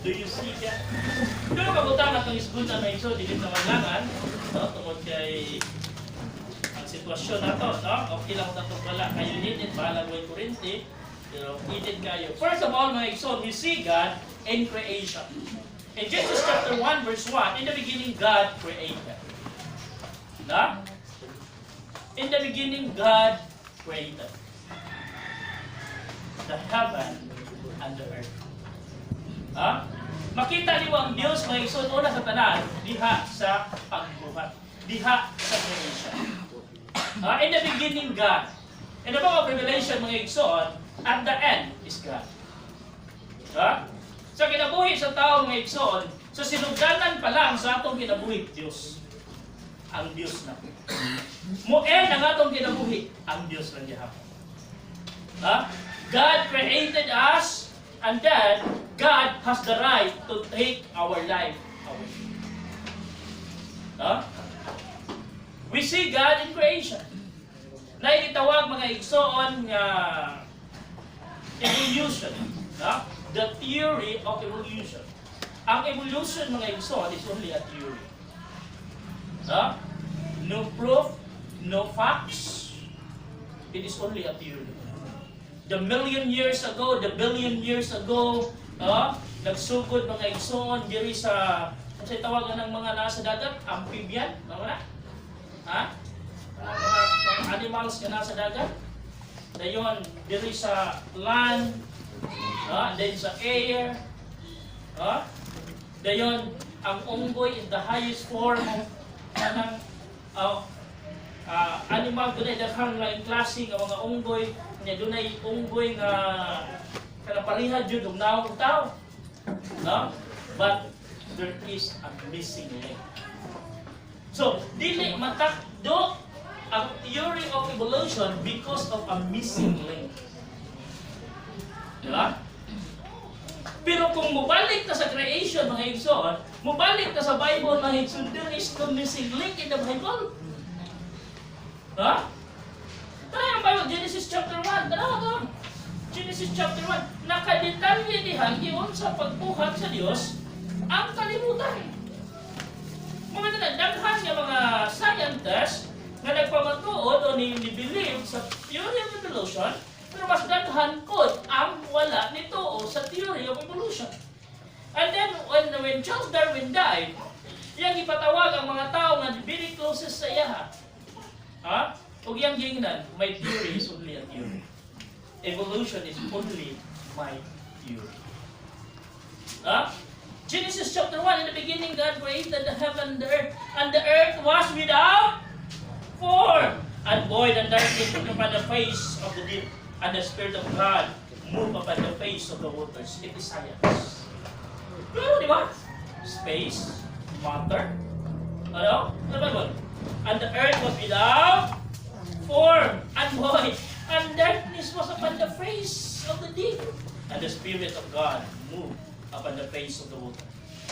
Do you see that? Pero kabutang atong isgutan na iso, dili na maglangan, no? Tungod kay ang sitwasyon na to, no? Okay lang na itong wala kayo init, bahala mo yung kurente, pero init kayo. First of all, mga igsoon, we see God in creation. In Genesis chapter 1, verse 1, in the beginning, God created. No? In the beginning, God created the heaven and the earth. Ha? Makita niyo ang Diyos mga igsoon una sa tanan diha sa pagbuhat, diha sa creation. In the beginning, God. In the book of Revelation mga igsoon, at the end is God. Sa kinabuhi sa tao mga igsoon, sa sinugdanan pa lang sa atong kinabuhi, Diyos. Ang Diyos na. Mu'en ang atong kinabuhi, ang Diyos lang gihapon. God created us, and then God has the right to take our life away. We see God in creation. Na itawag mga igsoon nga evolution. The theory of evolution. Ang evolution mga igsoon is only a theory. No proof, no facts. It is only a theory. The million years ago, the billion years ago, nagsugod mga igsoon diri sa tawagan ng mga nasa dagat, amphibian, mga animals nga nasa dagat. Dayon diri sa land, then sa air. Dayon ang unggoy is the highest form ng animal dunay daghang laing klase nga mga unggoy. Nya dunay unggoy nga kanapariha jud og naong tao. But there is a missing link. So, dili matakdo ang theory of evolution because of a missing link. Diba? Pero kung mubalik ka sa creation mga igsoon, mubalik ka sa Bible mga igsoon, there is no missing link in the Bible. Tara ang Bible, Genesis chapter 1. Tara ito. Genesis chapter 1. Nakadetalye dihan yun sa pagbuhat sa Diyos ang kalimutan. Mga daghan nga mga scientists nga nagpamatuod o ni-believe sa theory of evolution, pero mas daghan ko ang wala nito o sa theory of evolution. And then, when Charles Darwin died, iyang ipatawag ang mga tao nga very closest sa iya. Huwag iyang gingnan, my theory is only a theory. Evolution is only my theory. Genesis chapter 1, in the beginning God created the heaven and the earth was without form and void, and darkness took upon the face of the deep, and the Spirit of God moved upon the face of the waters. It is science. Pero di ba? Space, matter, and the earth was without form and void, and darkness was upon the face of the deep, and the Spirit of God moved upon the face of the water.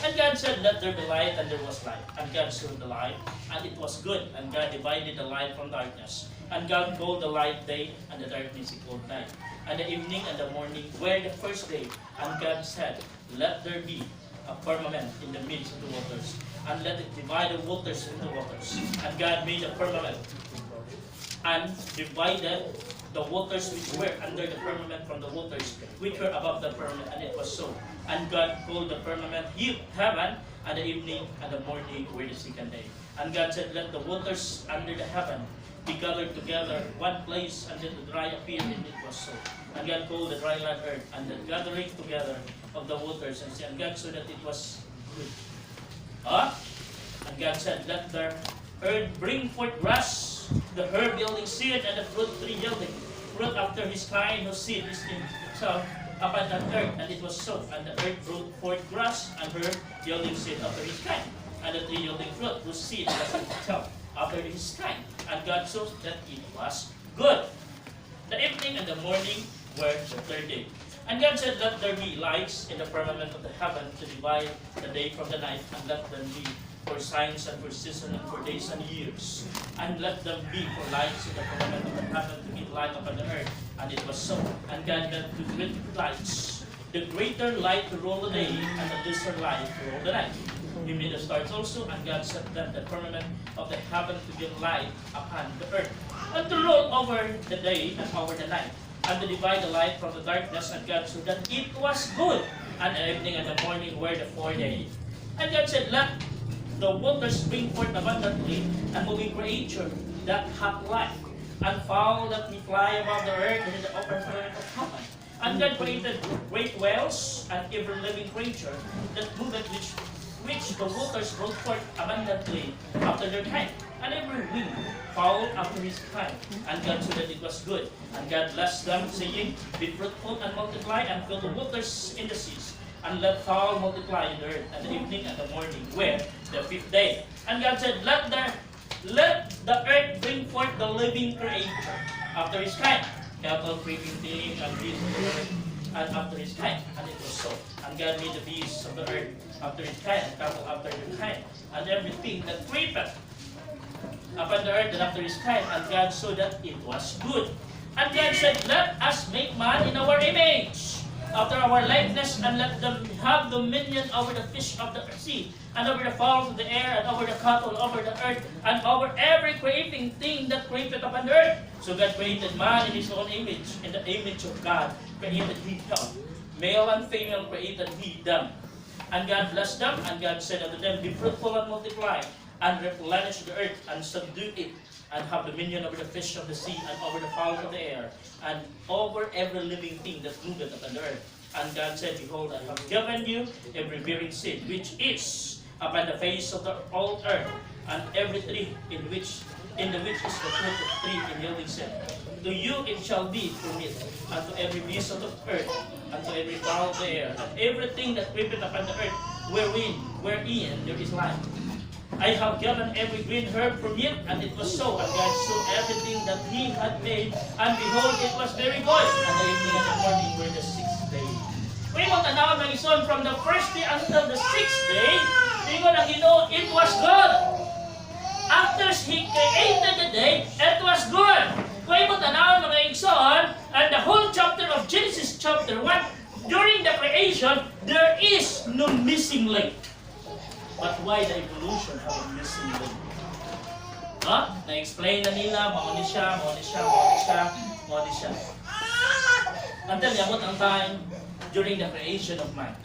And God said, let there be light, and there was light. And God saw the light, and it was good. And God divided the light from darkness. And God called the light day, and the darkness he called night. And the evening and the morning were the first day. And God said, let there be a firmament in the midst of the waters, and let it divide the waters from the waters. And God made a firmament, and divided the waters which were under the firmament from the waters which were above the firmament, and it was so. And God called the firmament heaven, and the evening and the morning were the second day. And God said, let the waters under the heaven be gathered together one place, and let the dry appear, and it was so. And God called the dry land earth, and the gathering together of the waters, and God saw that it was good. And God said, let the earth bring forth grass, the herb yielding seed, and the fruit tree yielding fruit after his kind, whose seed is in itself upon the earth. And it was so. And the earth brought forth grass and herb yielding seed after his kind, and the tree yielding fruit, whose seed was in itself after his kind. And God saw that it was good. The evening and the morning were the third day. And God said, let there be lights in the firmament of the heaven to divide the day from the night, and let them be for signs and for seasons and for days and years. And let them be for lights in the firmament of the heaven to give light upon the earth. And it was so. And God made the great lights, the greater light to rule the day, and the lesser light to rule the night. He made the stars also, and God set them the firmament of the heaven to give light upon the earth, and to rule over the day and over the night, and to divide the light from the darkness. And God saw that it was good. And the evening and the morning were the 4 days. And God said, let the waters bring forth abundantly, and moving creature that hath life, and fowl that may fly above the earth, and in the upper firmament of heaven. And God created great whales, and every living creature that moveth, which the waters brought forth abundantly after their kind, and every wing fowl after his kind. And God saw that it was good. And God blessed them, saying, be fruitful and multiply, and fill the waters in the seas, and let fowl multiply in the earth. And the evening and the morning were the 5th day. And God said, let the earth bring forth the living creature after his kind, cattle, creeping thing, and beasts of the earth, and after his kind. And it was so. And God made the beasts of the earth after his kind, and cattle after their kind, and everything that creepeth upon the earth and after his kind. And God saw that it was good. And God said, let us make man in our image, after our likeness, and let them have dominion over the fish of the sea, and over the fowls of the air, and over the cattle, over the earth, and over every creeping thing that creepeth upon the earth. So God created man in his own image. In the image of God created he them. Male and female created he them. And God blessed them, and God said unto them, be fruitful and multiply, and replenish the earth, and subdue it, and have dominion over the fish of the sea, and over the fowls of the air, and over every living thing that moveth upon the earth. And God said, behold, I have given you every bearing seed, which is upon the face of the whole earth, and every tree in the which is the fruit of tree in yielding seed. To you it shall be for meat, and to every beast of the earth, and to every fowl of the air, and everything that creepeth upon the earth, wherein there is life. I have given every green herb for meat, and it was so. And God saw everything that he had made, and behold, it was very good. And the evening and the morning were the 6th day. We mo tanaw ng ison from the 1st day until the 6th day, ingon ang Ginoo, it was good. After he created the day, it was good. We mo tanaw ng ison, and the whole chapter of Genesis chapter 1, during the creation, there is no missing link. But why the evolution have a missing link? Na-explain na nila, mauni siya. Until yabot ang time during the creation of man.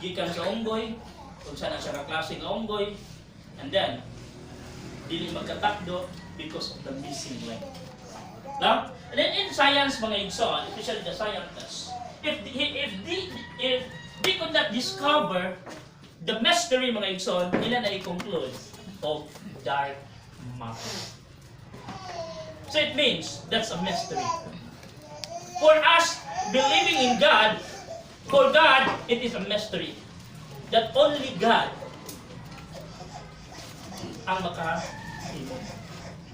Gikan sa unggoy, kung saan siya kaklaseng unggoy, and then, dili magkatakdo because of the missing link. And then in science, mga igsoon, especially the scientists, if they could not discover the mystery, mga igsoon, nila na i-conclude of dark matter. So it means that's a mystery. For us, believing in God, for God, it is a mystery. That only God ang makahimo.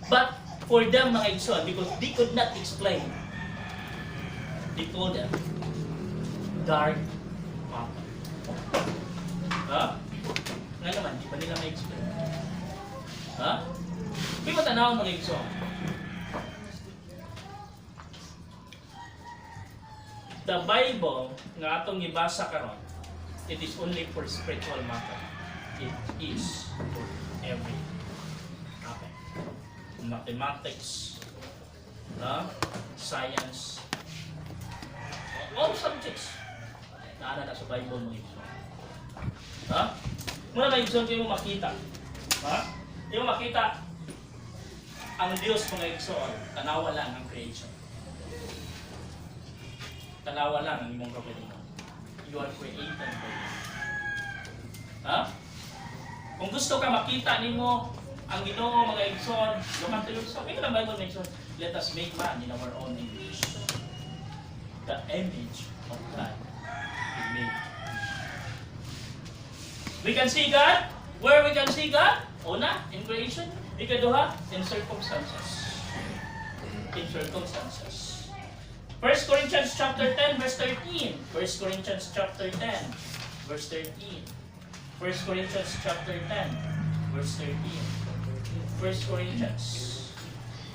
But for them, mga igsoon, because they could not explain, they call them dark matter. Nga naman, di ba nila ma-explain? May matanaw mga igsoon. The Bible, nga atong ibasa karon, it is only for spiritual matter. It is for every matter. Mathematics, science, all subjects. Naana na sa Bible mga igsoon. Muna na igsoon kayo mo makita. Yung makita ang Diyos mga igsoon, tanawa lang ang creation. Tanawa lang ang imong kapatid. You are created by God. Kung gusto ka makita nimo ang Ginoo mga igsoon, luman tayo sa Bible mga igsoon, let us make man in our own image. The image of God is made. We can see God. Where we can see God? Una, in creation. Ikaduha, in circumstances. In circumstances. 1 Corinthians chapter 10, verse 13. 1 Corinthians chapter 10, verse 13. 1 Corinthians chapter 10, verse 13. 1 Corinthians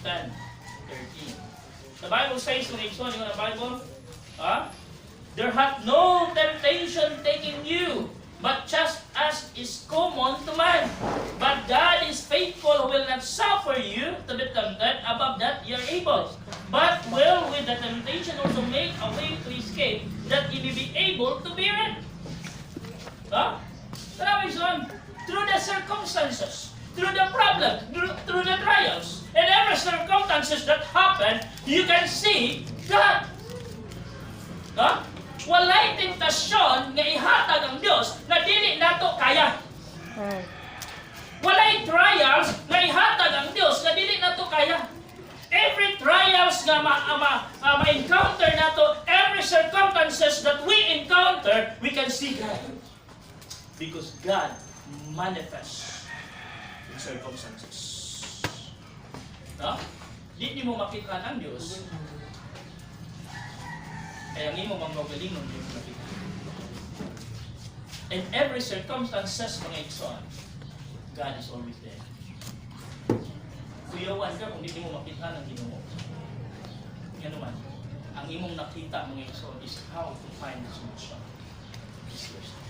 10, 13. The Bible says, kung ito, yung Bible, There hath no temptation taken you, but just as is common to man. But God is faithful, who will not suffer you to be tempted above that ye are able, but will with the temptation also make a way to escape, that ye may be able to bear it. Huh? Son, through the circumstances, through the problem, through the trials, and every circumstances that happen, you can see God. Huh? Walay tentasyon nga ihatag ang Dios na dili nato kaya. Walay trials nga ihatag ang Dios na dili nato kaya. Every trials nga ma-encounter nato, every circumstances that we encounter, we can see God. Because God manifests in circumstances. No? Di mo makita ang Dios. Kaya ang imo magmagaling ng Diyos na kita. In every circumstances, mga igsoon, God is always there. Kuyawan ka kung hindi mo makita ng Ginoo. Yan naman, ang imong nakita, mga igsoon, is how to find the solution. This question.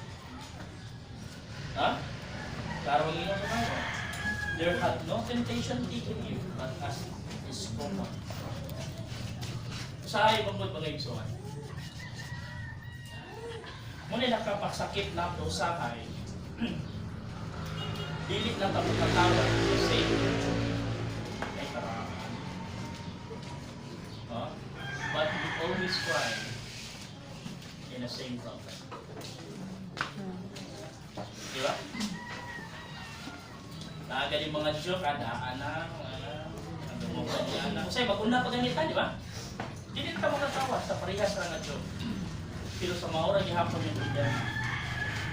Ha? Klaro ang iyong sabayan. There hath no temptation taken you, but as is common. Sa ayaw mong mga igsoon, muna nakapagsakit na ito sa kay dili na tapos natawag kasi may karangan. But we always cry in the same problem. Di ba? Naaga yung mga joke, adaan na, ang dumugan niya na. Kasi mag-una pa ganita, di ba? Dili na makatawa sa parehas na joke. Pero sa maura gihapon yung leader,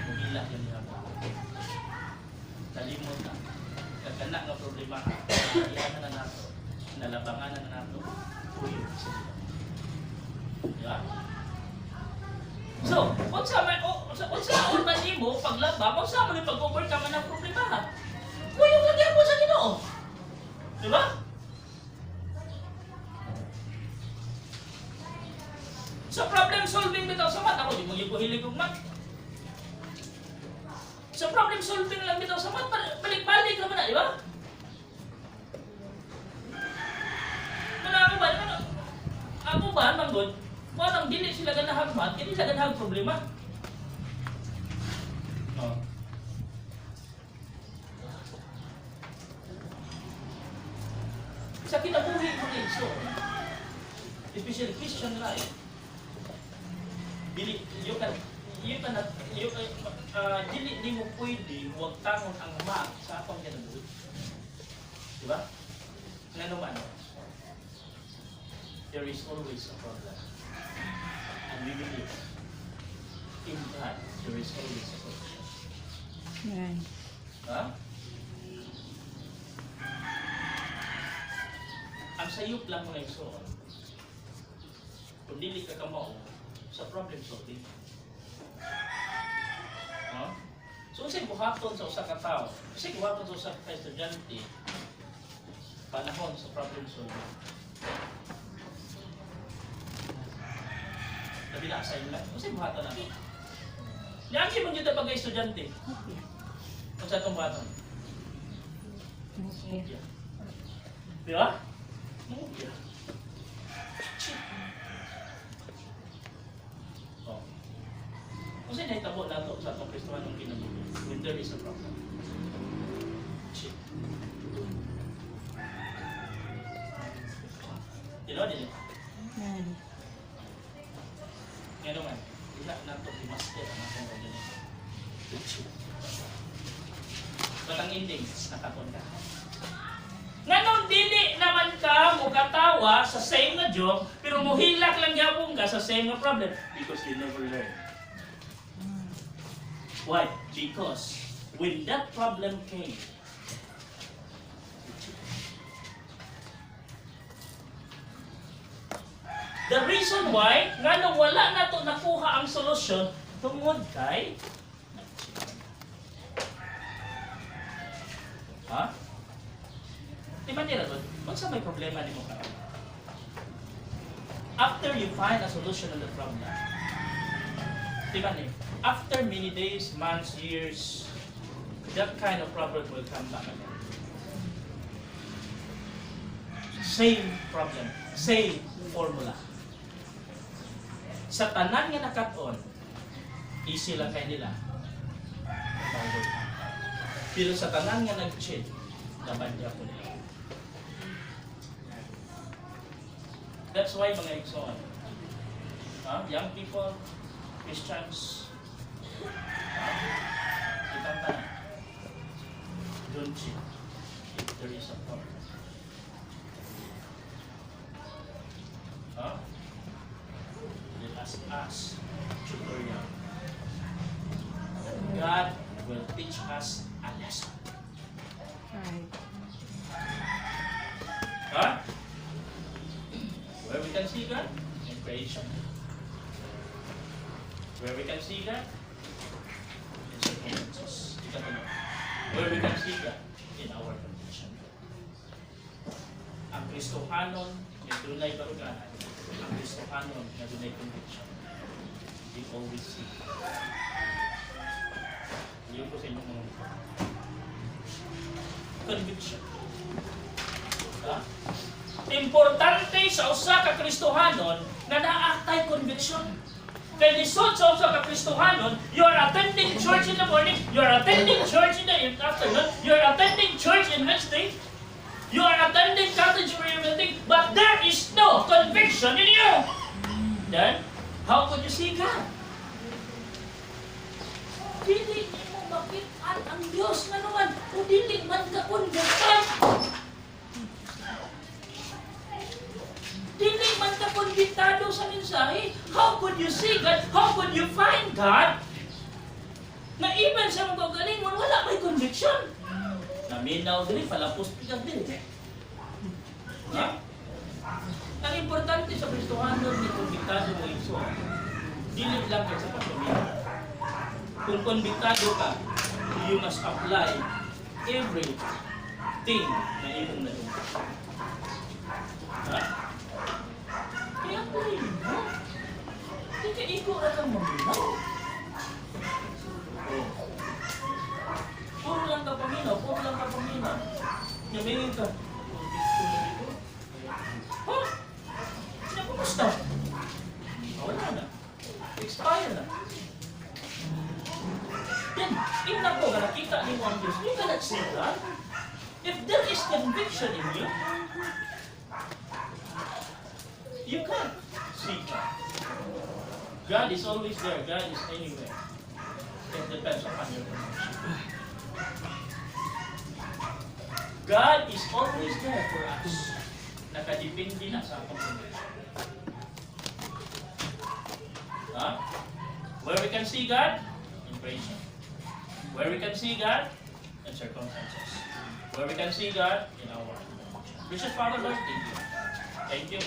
magila yung gihapon. Nalimot na. Kagana nga problema, iyanan na nato, nalabangan na nato, tuyo sa Diyos. Diba? So, kung sa urban mo, paglaba, kung sa mo yung pag-overcome ng problema, kuyong lagyan mo sa Ginoo. Diba? Sa problem solving bitaw sa mat, ako di mo yung kuhilig kong mat. Sa problem solving lang bitaw sa mat, balik-balik naman na, di ba? Ako ba, manggod, parang dili sila ganahang mat, hindi sila ganahang problema. No. Sa kinabuhi mo rin, so, especially Christian life, dili di mo pwede huwag tangon ang ma sa atong kinabuhi. Di ba? Nga naman, there is always a problem. And we believe in God, there is always a solution. Yan. Ha? Ang sayop lang mga igsoon, kung dili ka kamo sa problem solving. No? So, kasi buhaton sa usa ka tao, kasi buhaton sa usa ka estudyante, panahon sa problem solving. Nabila sa inyo lang, kasi buhaton na ito. Niyagi mo nyo na pag estudyante. Kung sa itong buhaton? Mungkya. Di ba? Mungkya. Kasi naitabo na ito sa itong Kristuhan ng kinabuhi. When there is a problem. Shit. You know, din Yan. Ngayon naman, wala na ito i-master ang atong organism. Shit. But ang ending, nakaton ka. Ngayon, dili naman ka mukatawa sa same na joke, pero muhilak lang yapong ka sa same na problem. Because you never learn. Why? Because when that problem came, the reason why, nga nung wala na to nakuha ang solusyon, tungod kay ha? Di ba nila doon? Kung sa may problema ni mo ka? After you find a solution on the problem, Diba eh? After many days, months, years, that kind of problem will come back again. Same problem, same formula. Sa tanan nga nakat-on, easy lang kay nila. Pero sa tanan nga nag-chill, nabadya po nila. That's why mga igsoon, young people, Christians, itang tanan, don't chill if there is a problem. Let us tutorial. God will teach us a lesson. Right. Where we can see God? In creation. Where we can see God? In circumstances. Where we can see God? In our condition. Ang Kristohanon, may tunay baruganan. Ang Kristohanon, na tunay conviction. We always see. Iyon po sa inyong mga conviction. Importante sa usa ka Kristohanon na naaktay conviction. Kaya lisod sa usa ka Kristohanon, you are attending church in the morning, you are attending church in the afternoon, you are attending church in Wednesday, you are attending cottage prayer meeting, but there is no conviction in you. Then, how could you see God? Dili mo makitaan ang Diyos na naman kung dili man ka convicted. Dili man ka konbitado sa mensahe. How could you see God? How could you find God? Na even sa mga galingon, wala may conviction. Naminaw dili, palapos pigang dili. Ha? Ang importante sa Kristohanon ni konbitado mo iso. Dili lang ka sa pagpamilya. Kung konbitado ka, you must apply everything na imong nalungkot. Ha? Kaya po rin mo. Hindi ka iko na kang maminaw. Puro lang ka paminaw, puro lang ka paminaw. Yamingin ka. Ha? Sinapumusta? Wala na. Expire na. Then, ina ko na nakita ni mo ang Diyos, you cannot see that. If there is conviction in you, you can't see God. God is always there. God is anywhere. It depends upon your conviction. God is always there for us. Nakadepende na sa akong conviction. Where we can see God? In creation. Where we can see God? In circumstances. Where we can see God? In our conviction. Bishop Father Lord, thank you. Thank you.